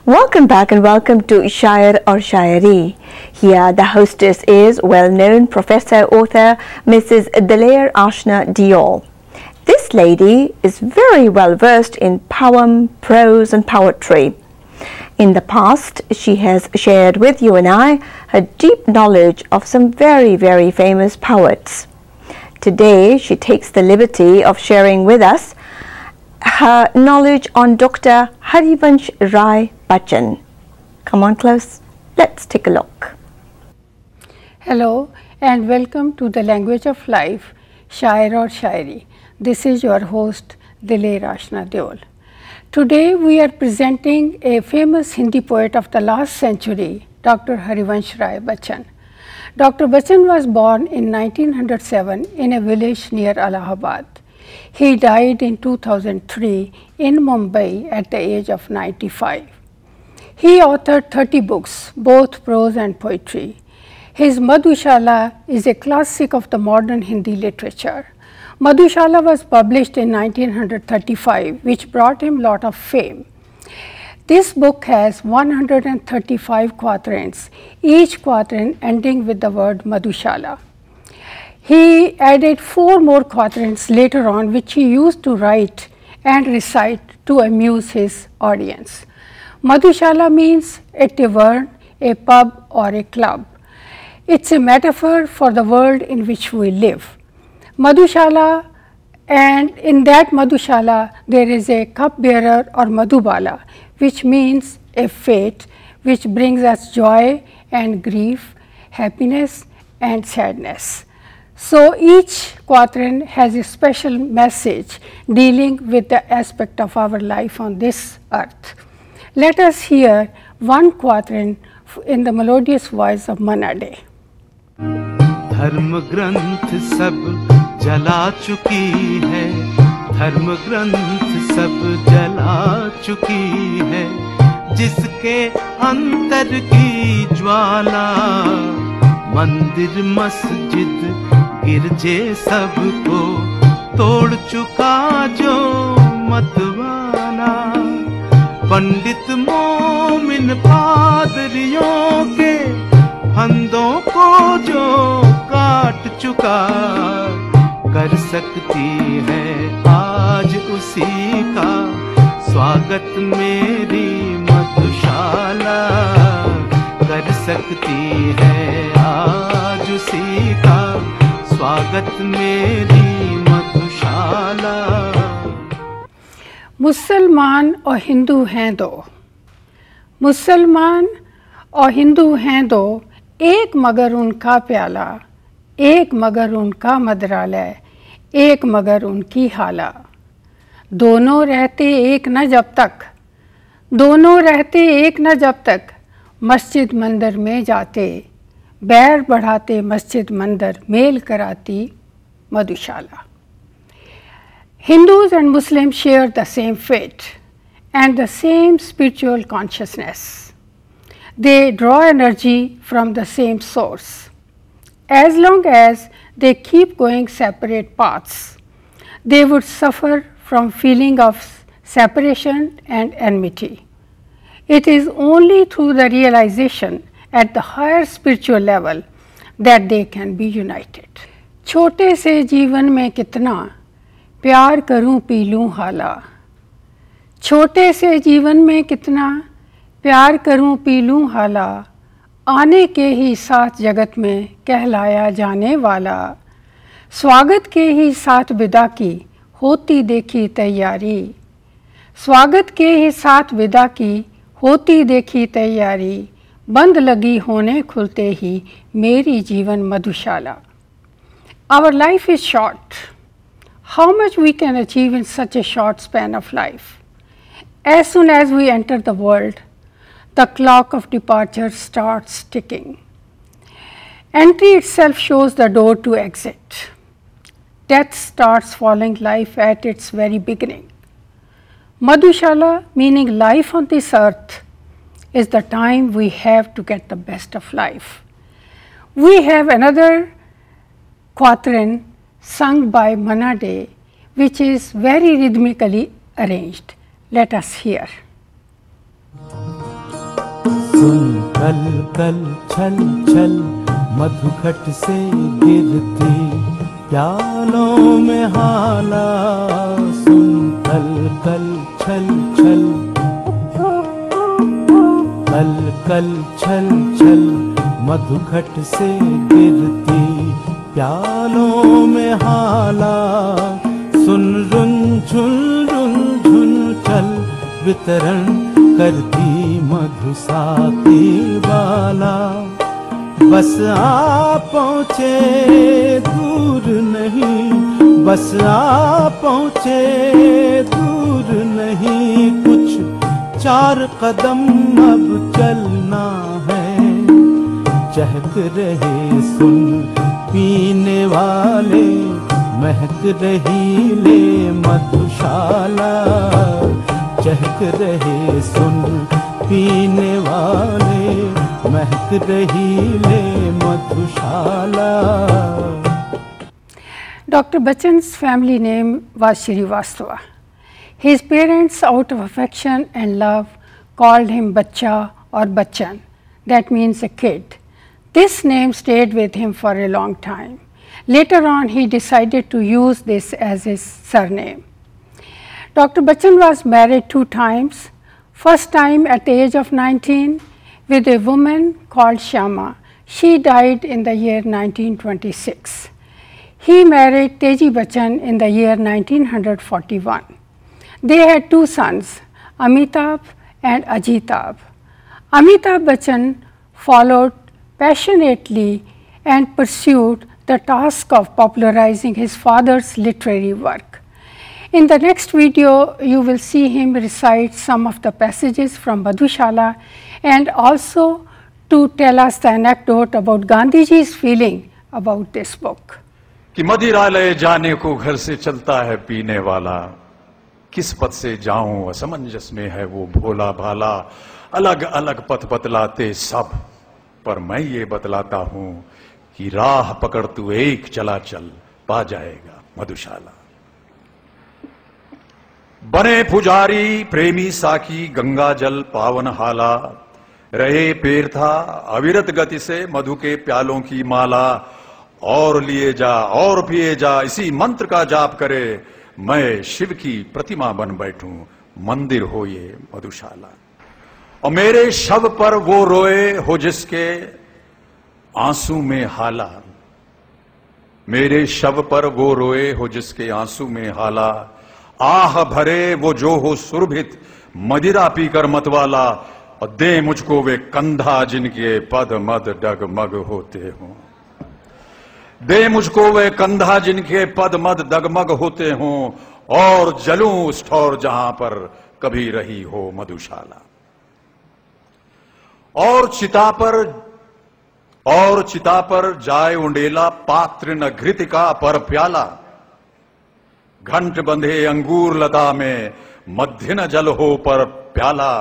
Welcome back and welcome to Shair or Shairi. Here the hostess is well-known professor author Mrs. Daler Ashna Diol. This lady is very well versed in poem, prose and poetry. In the past, she has shared with you and I her deep knowledge of some very famous poets. Today, she takes the liberty of sharing with us her knowledge on Dr. Harivansh Rai Bachchan. Come on close, let's take a look. Hello and welcome to the Language of Life, Shair or Shairi. This is your host Daler Ashna Diol. Today we are presenting a famous Hindi poet of the last century, Dr. Harivansh Rai Bachchan. Dr. Bachchan was born in 1907 in a village near Allahabad. He died in 2003 in Mumbai at the age of 95. He authored 30 books, both prose and poetry. His Madhushala is a classic of the modern Hindi literature. Madhushala was published in 1935, which brought him a lot of fame. This book has 135 quatrains, each quatrain ending with the word Madhushala. He added 4 more quatrains later on, which he used to write and recite to amuse his audience. Madhushala means a tavern, a pub or a club. It's a metaphor for the world in which we live. Madhushala, and in that Madhushala there is a cupbearer or Madhubala, which means a fate which brings us joy and grief, happiness and sadness. So each quatrain has a special message dealing with the aspect of our life on this earth. Let us hear one quatrain in the melodious voice of Manna Dey. धर्म ग्रंथ सब जला चुकी है, धर्म ग्रंथ सब जला चुकी है, जिसके अंतर की ज्वाला मंदिर मस्जिद गिरजे सबको तोड़ चुका जो मतवाला। पंडित मोमिन पादरियों के फंदों को जो काट चुका, कर सकती है आज उसी का स्वागत मेरी मधुशाला, कर सकती है आज उसी का स्वागत मेरी मधुशाला। मुसलमान और हिंदू हैं दो, मुसलमान और हिंदू हैं दो, एक मगर उनका प्याला, एक मगर उनका मदरालय, एक मगर उनकी हाला। दोनों रहते एक न जब तक, दोनों रहते एक न जब तक, मस्जिद मंदिर में जाते, बैर बढ़ाते मस्जिद मंदिर, मेल कराती मधुशाला। Hindus and Muslims share the same fate and the same spiritual consciousness. They draw energy from the same source. As long as they keep going separate paths, they would suffer from feeling of separation and enmity. It is only through the realization at the higher spiritual level that they can be united. छोटे से जीवन में कितना प्यार करूं P लूं हाला, छोटे से जीवन में कितना प्यार करूं पी लूं हाला, आने के ही साथ जगत में कहलाया जाने वाला, स्वागत के ही साथ विदा की होती देखी तैयारी, स्वागत के ही साथ विदा की होती देखी तैयारी, बंद लगी होने खुलते ही मेरी जीवन मधुशाला। Our life is short. How much we can achieve in such a short span of life? As soon as we enter the world, the clock of departure starts ticking. Entry itself shows the door to exit. Death starts following life at its very beginning. Madhushala, meaning life on this earth, is the time we have to get the best of life. We have another quatrain sung by Manna Dey, which is very rhythmically arranged. Let us hear. सुन कल कल छल छल मधुघट से गिरती प्यालों में हाला। सुन कल कल छल छल कल कल छल छल मधुघट से गिरती प्यालों में हाला। सुन रुन झुन चल वितरण करती मधुसाती वाला। बस आ पहुँचे दूर नहीं, बस आ पहुँचे दूर नहीं, कुछ 4 कदम अब चलना है। चहक रहे सुन पीने वाले, महक रही ले मधुशाला। चहक रहे सुन पीने वाले, महक रही ले मधुशाला। Dr. Bachchan's family name was Srivastava. His parents, out of affection and love, called him Bachcha or Bachchan. That means a kid. This name stayed with him for a long time. Later on, he decided to use this as his surname. Dr. Bachchan was married 2 times. First time at the age of 19 with a woman called Shyama. She died in the year 1926. He married Teji Bachchan in the year 1941. They had 2 sons, Amitabh and Ajitabh. Amitabh Bachchan followed passionately and pursued the task of popularizing his father's literary work. In the next video, you will see him recite some of the passages from Madhushala and also to tell us the anecdote about Gandhiji's feeling about this book. कि मदिरालय जाने को घर से चलता है पीने वाला, किस पथ से जाऊं असमंजस में है वो भोला भाला। अलग अलग पथ बतलाते सब, पर मैं ये बतलाता हूं कि राह पकड़ तू एक चला चल, पा जाएगा मधुशाला। बने पुजारी प्रेमी साकी गंगा जल पावन हाला, रहे पेर था अविरत गति से मधु के प्यालों की माला। और लिए जा और पिए जा इसी मंत्र का जाप करे, मैं शिव की प्रतिमा बन बैठूं, मंदिर हो ये मधुशाला। और मेरे शव पर वो रोए हो जिसके आंसू में हाला, मेरे शव पर वो रोए हो जिसके आंसू में हाला। आह भरे वो जो हो सुरभित मदिरा पीकर मतवाला, और दे मुझको वे कंधा जिनके पद मद डगमग होते हों। दे मुझको वे कंधा जिनके पद मद डगमग होते हों, और जलूं उस ठौर जहां पर कभी रही हो मधुशाला। और चिता पर जाए उंडेला पात्र न घृतिका पर प्याला। घंट बंधे अंगूर लता में मध्य न जल हो पर प्याला।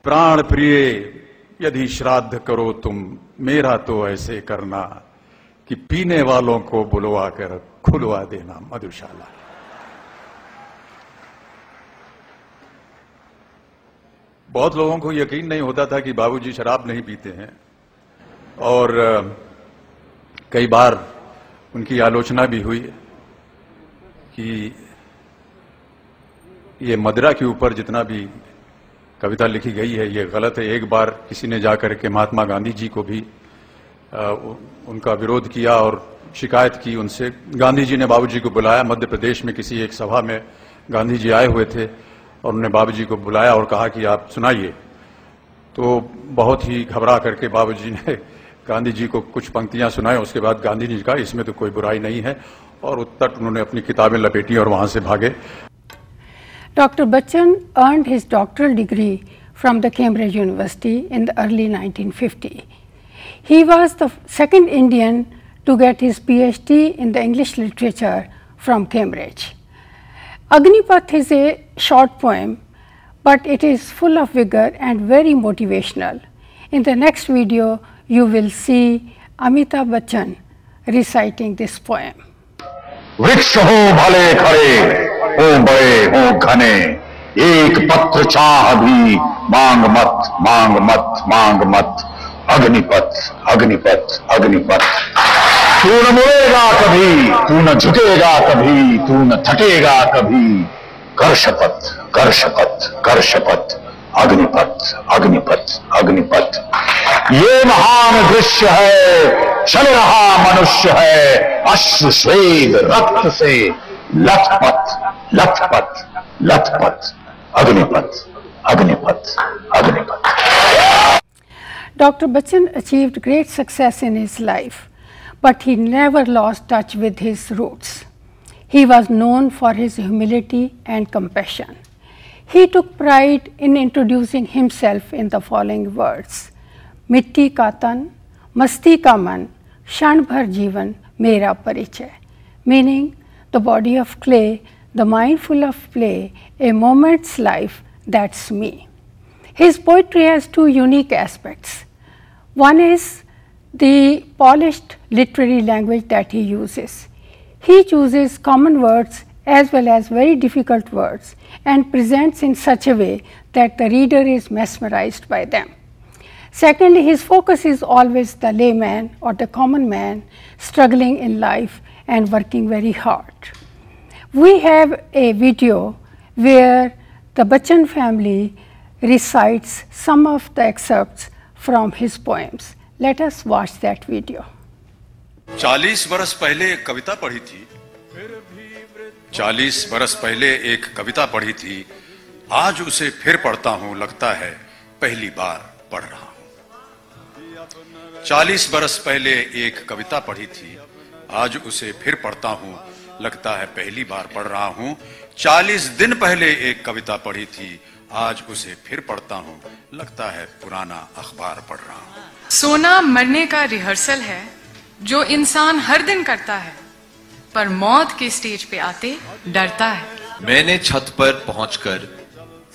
प्राण प्रिय यदि श्राद्ध करो तुम, मेरा तो ऐसे करना कि पीने वालों को बुलवा कर खुलवा देना मधुशाला। बहुत लोगों को यकीन नहीं होता था कि बाबूजी शराब नहीं पीते हैं, और कई बार उनकी आलोचना भी हुई कि ये मदिरा के ऊपर जितना भी कविता लिखी गई है ये गलत है। एक बार किसी ने जाकर के महात्मा गांधी जी को भी उनका विरोध किया और शिकायत की उनसे। गांधी जी ने बाबूजी को बुलाया, मध्य प्रदेश में किसी एक सभा में गांधी जी आए हुए थे और उन्होंने बाबूजी को बुलाया और कहा कि आप सुनाइए। तो बहुत ही घबरा करके बाबूजी ने गांधी जी को कुछ पंक्तियां सुनाई। उसके बाद गांधी जी कहा इसमें तो कोई बुराई नहीं है, और उत्तर उन्होंने अपनी किताबें लपेटी और वहां से भागे। Dr. Bachchan earned his doctoral degree from the Cambridge University in the early 1950s. He was the second Indian to get his PhD in the English literature from Cambridge. Agnipath is a short poem, but it is full of vigor and very motivational. In the next video, you will see Amitabh Bachchan reciting this poem. वृक्ष हो भले खड़े, हो बड़े हो घने, एक पत्र चाह भी मांग मत, मांग मत, मांग मत। अग्निपथ, अग्निपथ, अग्निपथ। तू न मुड़ेगा कभी, तू न झुकेगा कभी, तू न थकेगा कभी। कर शपथ, कर शपथ, कर शपथ। अग्निपथ, अग्निपथ, अग्निपथ। ये महान दृश्य है, चल रहा मनुष्य है, अश्रु स्वेद रक्त से लथपथ, लथपथ, लथपथ। Agnipath, Agnipath, Agnipath. Dr. Bachchan achieved great success in his life, but he never lost touch with his roots. He was known for his humility and compassion. He took pride in introducing himself in the following words: मिट्टी का तन, मस्ती का मन, क्षण भर जीवन मेरा परिचय. Meaning, the body of clay, the mind full of play, a moment's life, that's me. His poetry has two unique aspects. One is the polished literary language that he uses. He chooses common words as well as very difficult words and presents in such a way that the reader is mesmerized by them. Secondly, his focus is always the layman or the common man struggling in life and working very hard. We have a video where the Bachchan family recites some of the excerpts from his poems. Let us watch that video. 40 बरस पहले एक कविता पढ़ी थी, 40 बरस पहले एक कविता पढ़ी थी, आज उसे फिर पढ़ता हूं, लगता है पहली बार पढ़ रहा हूं। 40 बरस पहले एक कविता पढ़ी थी, आज उसे फिर पढ़ता हूं, लगता है पहली बार पढ़ रहा हूं। 40 दिन पहले एक कविता पढ़ी थी, आज उसे फिर पढ़ता हूं, लगता है पुराना अखबार पढ़ रहा हूं। सोना मरने का रिहर्सल है जो इंसान हर दिन करता है, पर मौत के स्टेज पे आते डरता है। मैंने छत पर पहुंचकर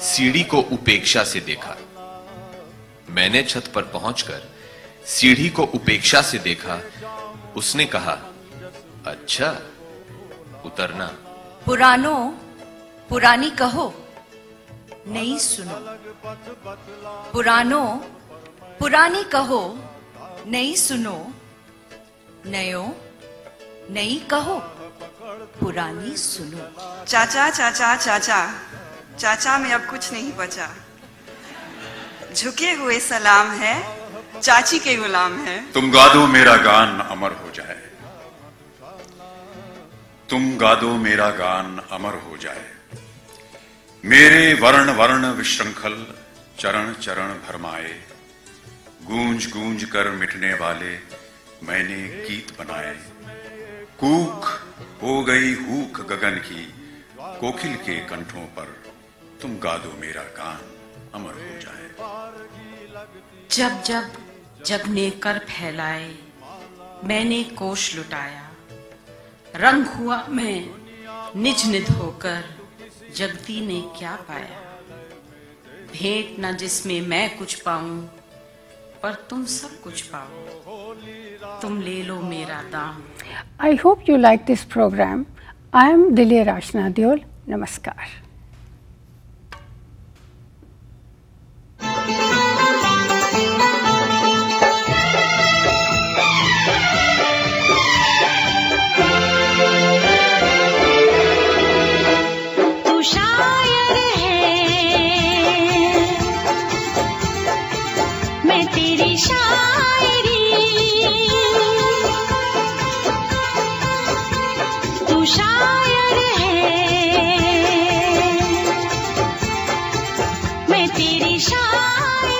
सीढ़ी को उपेक्षा से देखा। मैंने छत पर पहुंचकर सीढ़ी को उपेक्षा से देखा। उसने कहा, अच्छा उतरना। पुरानो पुरानी कहो, नई सुनो। पुरानो पुरानी कहो, नई सुनो। नयो नई कहो, पुरानी सुनो। चाचा चाचा चाचा, चाचा में अब कुछ नहीं बचा। झुके हुए सलाम है, चाची के गुलाम है। तुम गा दो मेरा गान अमर हो जाए, तुम गा दो मेरा गान अमर हो जाए। मेरे वर्ण वर्ण विशृंखल चरण चरण भरमाए, गूंज गूंज कर मिटने वाले मैंने गीत बनाए। कूक हो गई हूक गगन की, कोकिल के कंठों पर तुम गा दो मेरा गान अमर हो जाए। जब जब जग ने कर फैलाए, मैंने कोश लुटाया। रंग हुआ मैं निज निध होकर, जगती ने क्या पाया। भेंट न जिसमें मैं कुछ पाऊं, पर तुम सब कुछ पाओ। तुम ले लो मेरा दाम। I hope you like this program. I am Diler Ashna Deol. Namaskar. शायर है, मैं तेरी शायर।